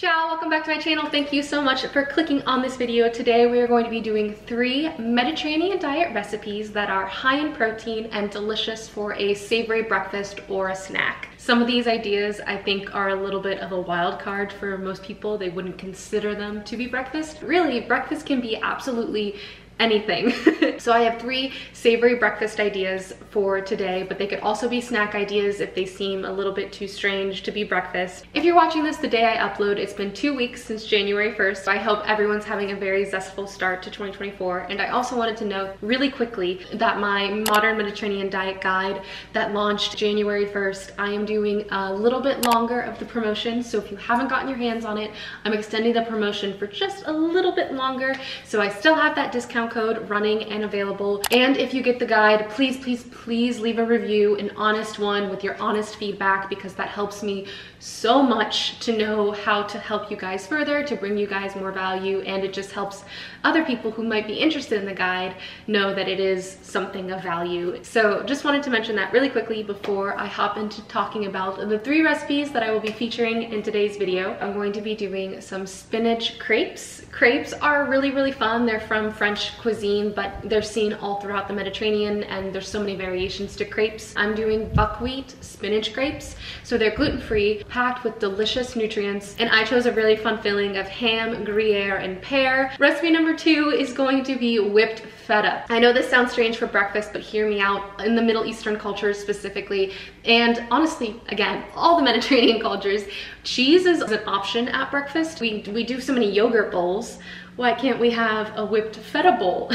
Ciao, welcome back to my channel. Thank you so much for clicking on this video. Today we are going to be doing 3 Mediterranean diet recipes that are high in protein and delicious for a savory breakfast or a snack. Some of these ideas I think are a little bit of a wild card for most people. They wouldn't consider them to be breakfast. Really, breakfast can be absolutely anything. So I have 3 savory breakfast ideas for today, but they could also be snack ideas if they seem a little bit too strange to be breakfast. If you're watching this the day I upload, it's been 2 weeks since January 1st. I hope everyone's having a very zestful start to 2024. And I also wanted to note really quickly that my Modern Mediterranean Diet Guide that launched January 1st, I am doing a little bit longer of the promotion. So if you haven't gotten your hands on it, I'm extending the promotion for just a little bit longer. So I still have that discount code running and available. And if you get the guide, please leave a review, an honest one with your honest feedback, because that helps me so much to know how to help you guys further, to bring you guys more value, and it just helps other people who might be interested in the guide know that it is something of value. So just wanted to mention that really quickly before I hop into talking about the 3 recipes that I will be featuring in today's video. I'm going to be doing some spinach crepes. Crepes are really fun. They're from French cuisine, but they're seen all throughout the Mediterranean, and there's so many variations to crepes. I'm doing buckwheat spinach crepes. So they're gluten-free, packed with delicious nutrients, and I chose a really fun filling of ham, gruyere, and pear. Recipe number 2 is going to be whipped feta. I know this sounds strange for breakfast, but hear me out. In the Middle Eastern cultures specifically, and honestly, again, all the Mediterranean cultures, cheese is an option at breakfast. We do so many yogurt bowls. Why can't we have a whipped feta bowl?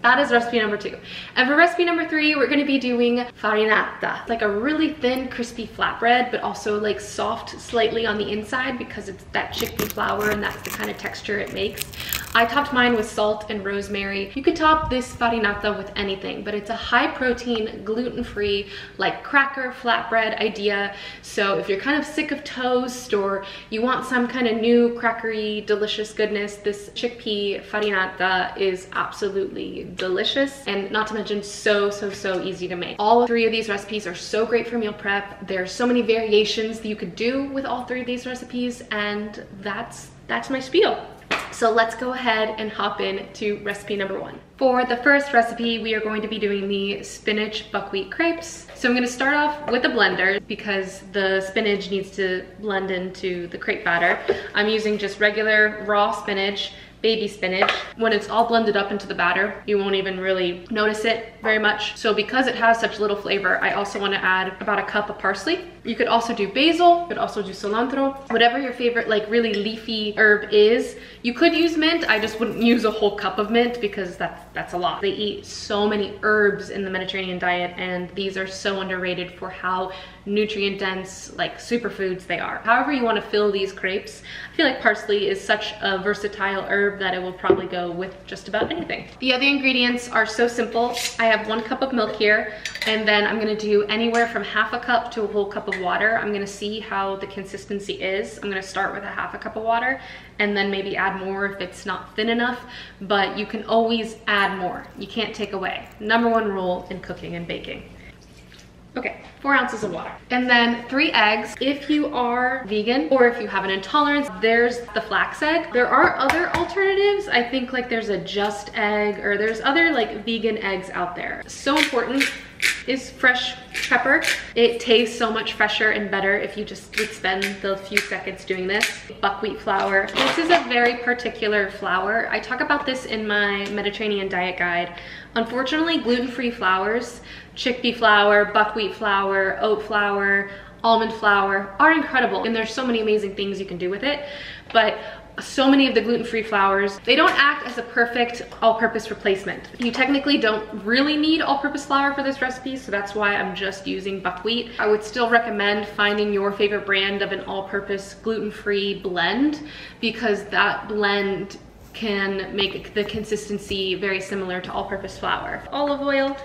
That is recipe number 2. And for recipe number 3, we're gonna be doing farinata. Like a really thin, crispy flatbread, but also like soft slightly on the inside because it's that chickpea flour and that's the kind of texture it makes. I topped mine with salt and rosemary. You could top this farinata with anything, but it's a high protein, gluten-free, like cracker flatbread idea. So if you're kind of sick of toast or you want some kind of new crackery, delicious goodness, this chickpea farinata is absolutely delicious, and not to mention so easy to make. All 3 of these recipes are so great for meal prep. There's so many variations that you could do with all 3 of these recipes, and that's my spiel. So let's go ahead and hop into recipe number 1. For the first recipe, we are going to be doing the spinach buckwheat crepes. So I'm going to start off with a blender because the spinach needs to blend into the crepe batter. I'm using just regular raw spinach, baby spinach. When it's all blended up into the batter, you won't even really notice it very much. So because it has such little flavor, I also want to add about a cup of parsley. You could also do basil, you could also do cilantro, whatever your favorite like really leafy herb is. You could use mint. I just wouldn't use a whole cup of mint because that's a lot. They eat so many herbs in the Mediterranean diet, and these are so underrated for how nutrient dense, like superfoods they are. However you want to fill these crepes, I feel like parsley is such a versatile herb that it will probably go with just about anything. The other ingredients are so simple. I have 1 cup of milk here, and then I'm gonna do anywhere from half a cup to a whole cup of water. I'm gonna see how the consistency is. I'm gonna start with a half a cup of water and then maybe add more if it's not thin enough, but you can always add more. You can't take away. Number 1 rule in cooking and baking. Okay, 4 ounces of water. And then 3 eggs. If you are vegan or if you have an intolerance, there's the flax egg. There are other alternatives. I think like there's a Just egg, or there's other like vegan eggs out there. So important is fresh pepper. It tastes so much fresher and better if you just would spend the few seconds doing this. Buckwheat flour. This is a very particular flour. I talk about this in my Mediterranean diet guide. Unfortunately, gluten-free flours, chickpea flour, buckwheat flour, oat flour, almond flour are incredible, and there's so many amazing things you can do with it, but so many of the gluten-free flours, they don't act as a perfect all-purpose replacement. You technically don't really need all-purpose flour for this recipe, so that's why I'm just using buckwheat. I would still recommend finding your favorite brand of an all-purpose gluten-free blend, because that blend can make the consistency very similar to all-purpose flour. Olive oil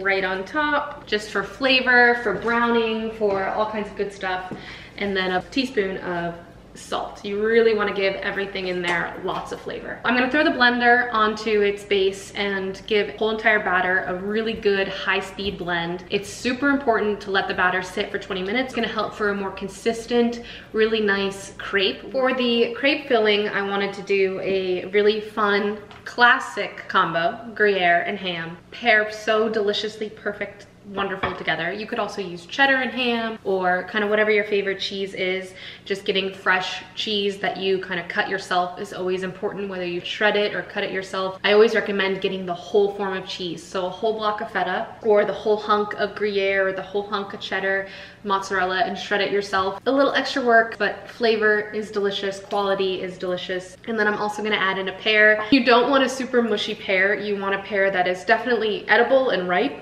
right on top, just for flavor, for browning, for all kinds of good stuff. And then a teaspoon of salt. You really want to give everything in there lots of flavor. I'm going to throw the blender onto its base and give the whole entire batter a really good high-speed blend. It's super important to let the batter sit for 20 minutes. It's going to help for a more consistent, really nice crepe. For the crepe filling, I wanted to do a really fun, classic combo, Gruyere and ham. Pair so deliciously perfect, wonderful together. You could also use cheddar and ham, or kind of whatever your favorite cheese is. Just getting fresh cheese that you kind of cut yourself is always important, whether you shred it or cut it yourself. I always recommend getting the whole form of cheese, so a whole block of feta, or the whole hunk of Gruyere, or the whole hunk of cheddar, mozzarella, and shred it yourself. A little extra work, but flavor is delicious, quality is delicious. And then I'm also gonna add in a pear. You don't want a super mushy pear. You want a pear that is definitely edible and ripe,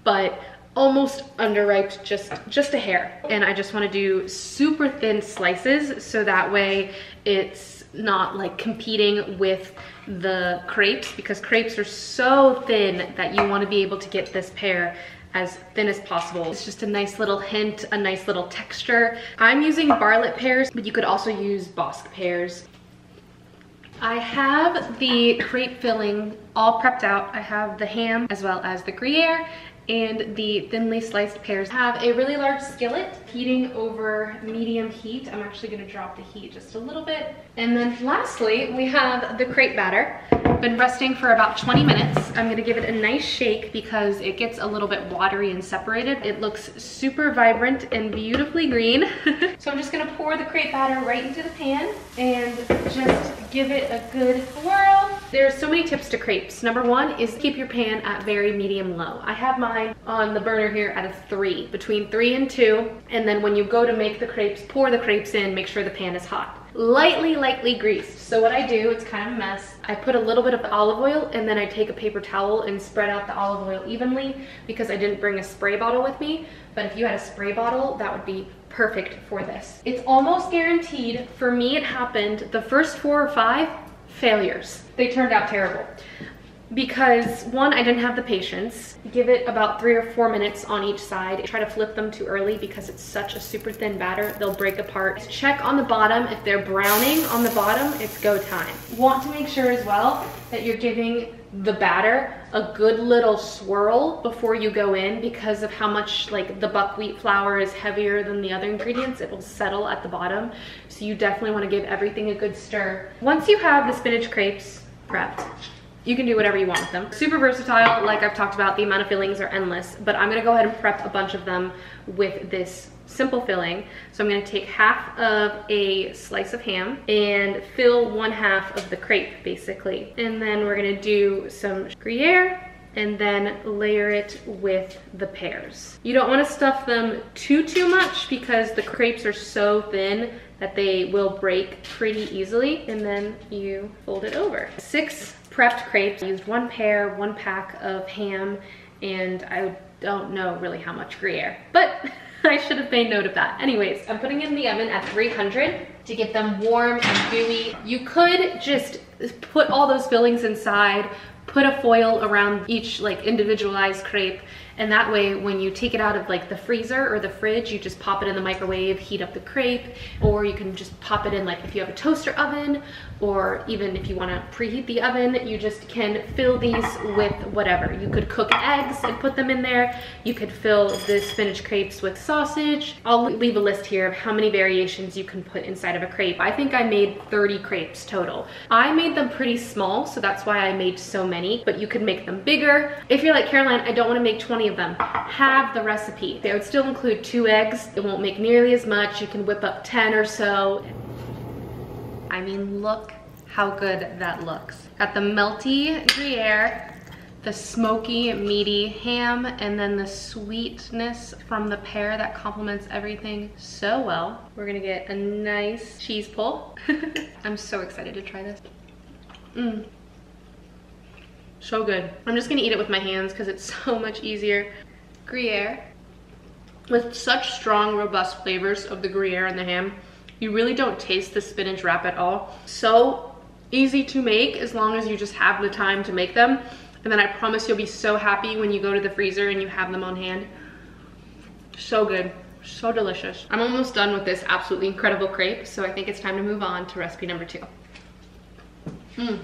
but almost underripe, just a hair. And I just want to do super thin slices, so that way it's not like competing with the crepes, because crepes are so thin that you want to be able to get this pear as thin as possible. It's just a nice little hint, a nice little texture. I'm using Bartlett pears, but you could also use Bosc pears. I have the crepe filling all prepped out. I have the ham as well as the Gruyere and the thinly sliced pears. I have a really large skillet heating over medium heat. I'm actually gonna drop the heat just a little bit. And then lastly, we have the crepe batter. Been resting for about 20 minutes. I'm gonna give it a nice shake because it gets a little bit watery and separated. It looks super vibrant and beautifully green. So I'm just gonna pour the crepe batter right into the pan and just give it a good whirl. There's so many tips to crepes. Number one is keep your pan at very medium low. I have mine on the burner here at a 3, between 3 and 2. And then when you go to make the crepes, pour the crepes in, make sure the pan is hot. Lightly greased. So what I do, it's kind of a mess. I put a little bit of olive oil and then I take a paper towel and spread out the olive oil evenly, because I didn't bring a spray bottle with me. But if you had a spray bottle, that would be perfect for this. It's almost guaranteed. For me, it happened the first 4 or 5 failures. They turned out terrible. Because one, I didn't have the patience. Give it about 3 or 4 minutes on each side. Try to flip them too early because it's such a super thin batter, they'll break apart. Check on the bottom. If they're browning on the bottom, it's go time. Want to make sure as well that you're giving the batter a good little swirl before you go in, because of how much like the buckwheat flour is heavier than the other ingredients. It will settle at the bottom. So you definitely want to give everything a good stir. Once you have the spinach crepes prepped, you can do whatever you want with them. Super versatile, like I've talked about, the amount of fillings are endless, but I'm gonna go ahead and prep a bunch of them with this simple filling. So I'm gonna take half of a slice of ham and fill 1/2 of the crepe, basically. And then we're gonna do some Gruyere and then layer it with the pears. You don't wanna stuff them too much because the crepes are so thin that they will break pretty easily. And then you fold it over. 6 prepped crepes. I used 1 pear, 1 pack of ham, and I don't know really how much Gruyere, but I should have made note of that. Anyways, I'm putting it in the oven at 300 to get them warm and gooey. You could just put all those fillings inside, put a foil around each like individualized crepe, and that way when you take it out of like the freezer or the fridge, you just pop it in the microwave, heat up the crepe, or you can just pop it in like if you have a toaster oven, or even if you want to preheat the oven, you just can fill these with whatever. You could cook eggs and put them in there. You could fill the spinach crepes with sausage. I'll leave a list here of how many variations you can put inside of a crepe. I think I made 30 crepes total. I made them pretty small, so that's why I made so many, but you could make them bigger. If you're like, Caroline, I don't want to make 20 of them, have the recipe. They would still include 2 eggs. It won't make nearly as much. You can whip up 10 or so. I mean, look how good that looks. Got the melty Gruyere, the smoky, meaty ham, and then the sweetness from the pear that complements everything so well. We're gonna get a nice cheese pull. I'm so excited to try this. So good. I'm just gonna eat it with my hands because it's so much easier. Gruyere, with such strong, robust flavors of the Gruyere and the ham, you really don't taste the spinach wrap at all. So easy to make as long as you just have the time to make them. And then I promise you'll be so happy when you go to the freezer and you have them on hand. So good, So delicious. I'm almost done with this absolutely incredible crepe, so I think it's time to move on to recipe number 2.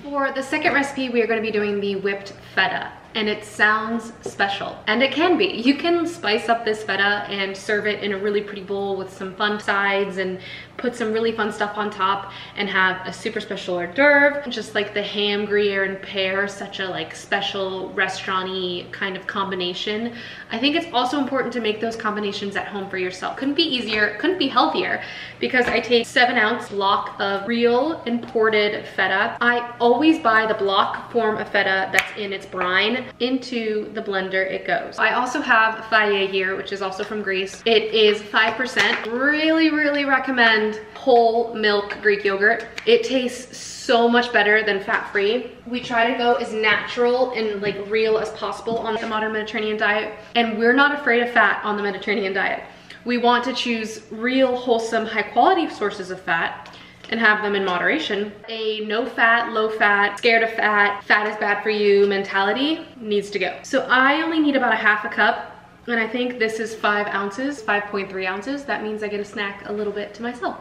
For the second recipe, we are going to be doing the whipped feta, and it sounds special, and it can be. You can spice up this feta and serve it in a really pretty bowl with some fun sides and put some really fun stuff on top and have a super special hors d'oeuvre, just like the ham, gruyere, and pear, such a like special restaurant-y kind of combination. I think it's also important to make those combinations at home for yourself. Couldn't be easier, couldn't be healthier, because I take 7-ounce block of real imported feta. I always buy the block form of feta that's in its brine. Into the blender it goes. I also have feta here, which is also from Greece. It is 5%. Really recommend whole milk Greek yogurt. It tastes so much better than fat-free. We try to go as natural and like real as possible on the modern Mediterranean diet, and we're not afraid of fat on the Mediterranean diet. We want to choose real, wholesome, high-quality sources of fat and have them in moderation. A no fat, low fat, scared of fat, fat is bad for you mentality needs to go. So I only need about a half a cup, and I think this is 5 ounces, 5.3 ounces. That means I get a snack a little bit to myself.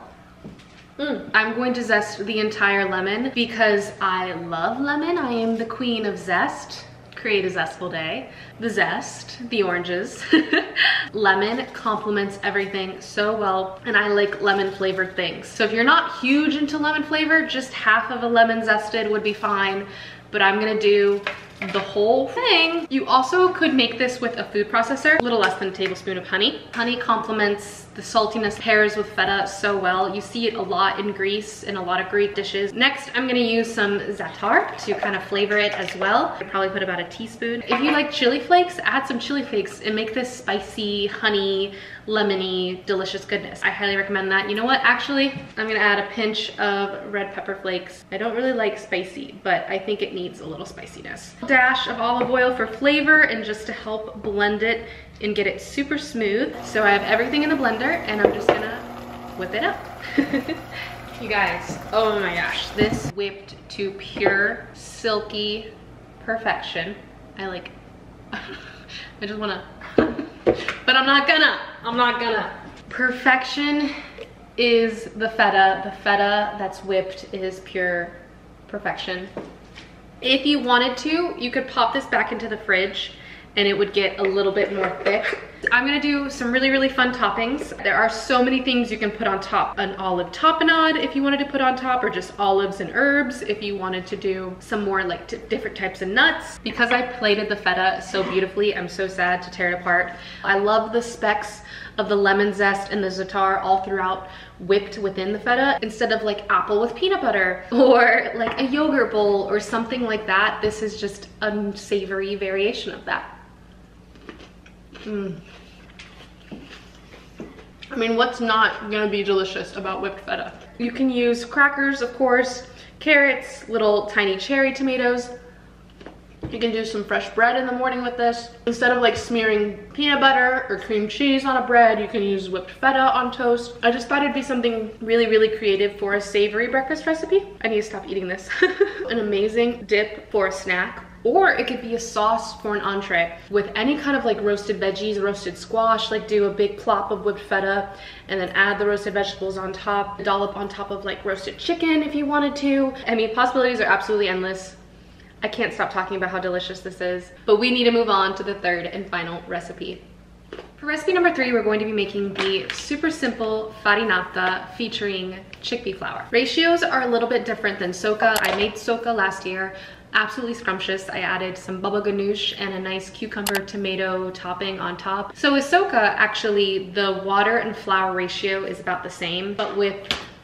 I'm going to zest the entire lemon because I love lemon. I am the queen of zest. Create a zestful day. The zest, the oranges. Lemon complements everything so well, and I like lemon flavored things. So if you're not huge into lemon flavor, just half of a lemon zested would be fine, but I'm gonna do the whole thing. You also could make this with a food processor, a little less than a tablespoon of honey. Honey complements the saltiness, pairs with feta so well. You see it a lot in Greece, in a lot of Greek dishes. Next, I'm gonna use some za'atar to kind of flavor it as well. I probably put about a teaspoon. If you like chili flakes, add some chili flakes and make this spicy, honey, lemony, delicious goodness. I highly recommend that. You know what? Actually, I'm gonna add a pinch of red pepper flakes. I don't really like spicy, but I think it needs a little spiciness. Dash of olive oil for flavor and just to help blend it and get it super smooth. So I have everything in the blender and I'm just gonna whip it up. You guys, oh my gosh, this whipped to pure silky perfection. I like, I just wanna, but I'm not gonna. Perfection is the feta. The feta that's whipped is pure perfection. If you wanted to, you could pop this back into the fridge and it would get a little bit more thick. I'm gonna do some really fun toppings. There are so many things you can put on top. An olive tapenade if you wanted to put on top, or just olives and herbs if you wanted to do some more like different types of nuts. Because I plated the feta so beautifully, I'm so sad to tear it apart. I love the specks of the lemon zest and the za'atar all throughout, whipped within the feta, instead of like apple with peanut butter or like a yogurt bowl or something like that. This is just a savory variation of that. I mean, what's not gonna be delicious about whipped feta? You can use crackers, of course, carrots, little tiny cherry tomatoes. You can do some fresh bread in the morning with this. Instead of like smearing peanut butter or cream cheese on a bread, you can use whipped feta on toast. I just thought it'd be something really creative for a savory breakfast recipe. I need to stop eating this. An amazing dip for a snack. Or it could be a sauce for an entree with any kind of like roasted veggies, roasted squash, like do a big plop of whipped feta and then add the roasted vegetables on top, a dollop on top of like roasted chicken if you wanted to. I mean, possibilities are absolutely endless. I can't stop talking about how delicious this is, but we need to move on to the third and final recipe. For recipe number 3, we're going to be making the super simple farinata featuring chickpea flour. Ratios are a little bit different than soca. I made soca last year. Absolutely scrumptious. I added some baba ganoush and a nice cucumber tomato topping on top. So with soca, actually the water and flour ratio is about the same, but with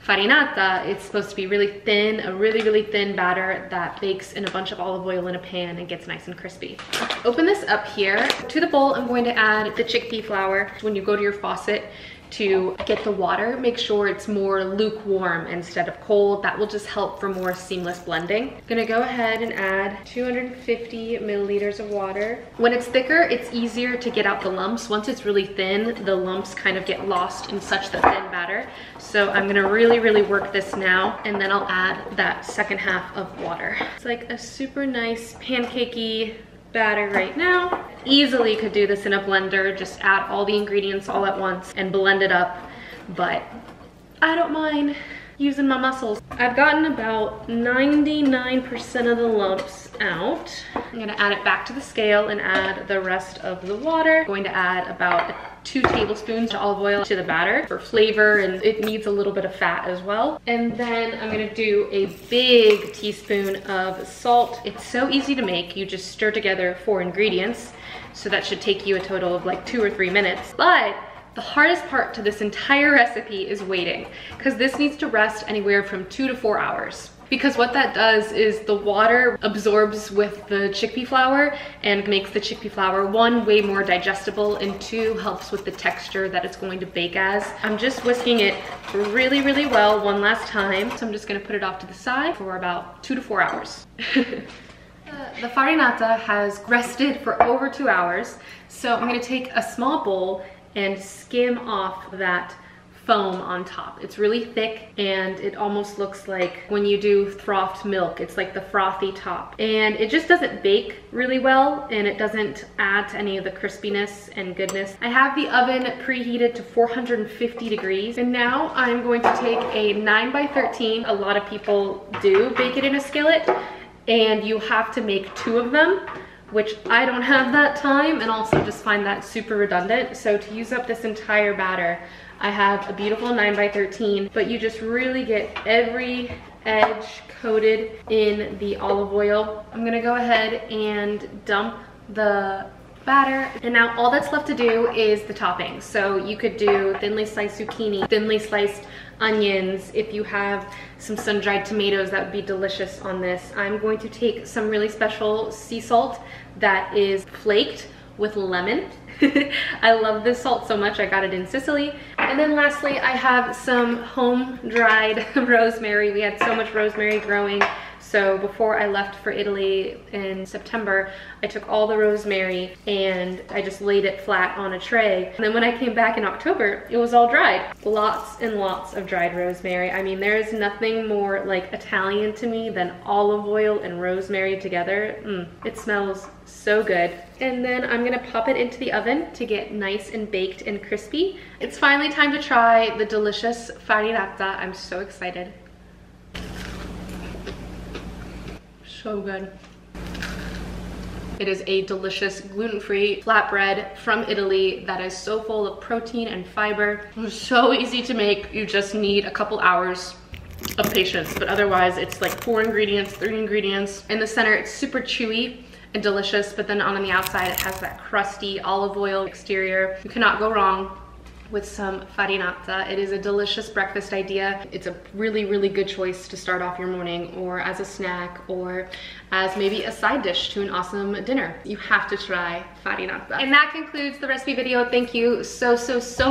farinata, it's supposed to be really thin, a really thin batter that bakes in a bunch of olive oil in a pan and gets nice and crispy. Open this up here. To the bowl, I'm going to add the chickpea flour. When you go to your faucet to get the water, make sure it's more lukewarm instead of cold. That will just help for more seamless blending. I'm gonna go ahead and add 250 milliliters of water. When it's thicker, it's easier to get out the lumps. Once it's really thin, the lumps kind of get lost in such the thin batter. So I'm gonna really work this now, and then I'll add that second half of water. It's like a super nice pancakey batter right now. Easily could do this in a blender, just add all the ingredients all at once and blend it up, but I don't mind using my muscles. I've gotten about 99% of the lumps out. I'm gonna add it back to the scale and add the rest of the water. I'm going to add about 2 tablespoons of olive oil to the batter for flavor, and it needs a little bit of fat as well. And then I'm gonna do a big teaspoon of salt. It's so easy to make. You just stir together 4 ingredients. So that should take you a total of like 2 or 3 minutes. But the hardest part to this entire recipe is waiting, because this needs to rest anywhere from 2 to 4 hours. Because what that does is the water absorbs with the chickpea flour and makes the chickpea flour, 1, way more digestible, and 2, helps with the texture that it's going to bake as. I'm just whisking it really, really well one last time. So I'm just gonna put it off to the side for about 2 to 4 hours. The farinata has rested for over 2 hours. So I'm gonna take a small bowl and skim off that foam on top. It's really thick and it almost looks like when you do frothed milk. It's like the frothy top. And it just doesn't bake really well, and it doesn't add to any of the crispiness and goodness. I have the oven preheated to 450 degrees. And now I'm going to take a 9x13. A lot of people do bake it in a skillet, and you have to make 2 of them, which I don't have that time, and also just find that super redundant. So to use up this entire batter, I have a beautiful 9x13, but you just really get every edge coated in the olive oil. I'm gonna go ahead and dump the batter, and now all that's left to do is the toppings. So you could do thinly sliced zucchini, thinly sliced onions. If you have some sun-dried tomatoes, that would be delicious on this. I'm going to take some really special sea salt that is flaked with lemon. I love this salt so much, I got it in Sicily. And then lastly, I have some home-dried rosemary. We had so much rosemary growing. So before I left for Italy in September, I took all the rosemary and I just laid it flat on a tray. And then when I came back in October, it was all dried. Lots and lots of dried rosemary. I mean, there is nothing more like Italian to me than olive oil and rosemary together. It smells so good. And then I'm gonna pop it into the oven to get nice and baked and crispy. It's finally time to try the delicious farinata. I'm so excited. So good. It is a delicious gluten-free flatbread from Italy that is so full of protein and fiber. It's so easy to make. You just need a couple hours of patience, but otherwise it's like 4 ingredients, 3 ingredients. In the center, it's super chewy and delicious, but then on the outside, it has that crusty olive oil exterior. You cannot go wrong with some farinata. It is a delicious breakfast idea. It's a really, really good choice to start off your morning, or as a snack, or as maybe a side dish to an awesome dinner. You have to try farinata. And that concludes the recipe video. Thank you so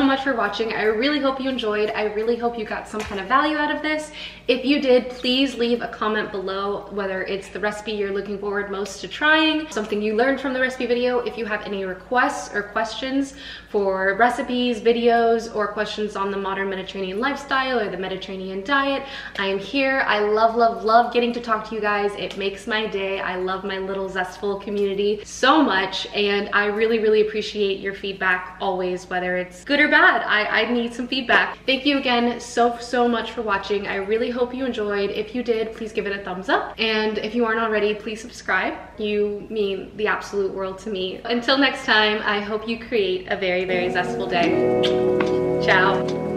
much for watching. I really hope you enjoyed. I really hope you got some kind of value out of this. If you did, please leave a comment below whether it's the recipe you're looking forward most to trying, something you learned from the recipe video. If you have any requests or questions for recipes, videos, or questions on the modern Mediterranean lifestyle or the Mediterranean diet, I am here. I love getting to talk to you guys. It makes my day. I love my little zestful community so much, and I really appreciate your feedback always, whether it's good or bad. I need some feedback. Thank you again so much for watching. I really hope you enjoyed. If you did, please give it a thumbs up, and if you aren't already, please subscribe. You mean the absolute world to me. Until next time, I hope you create a very zestful day. Ciao.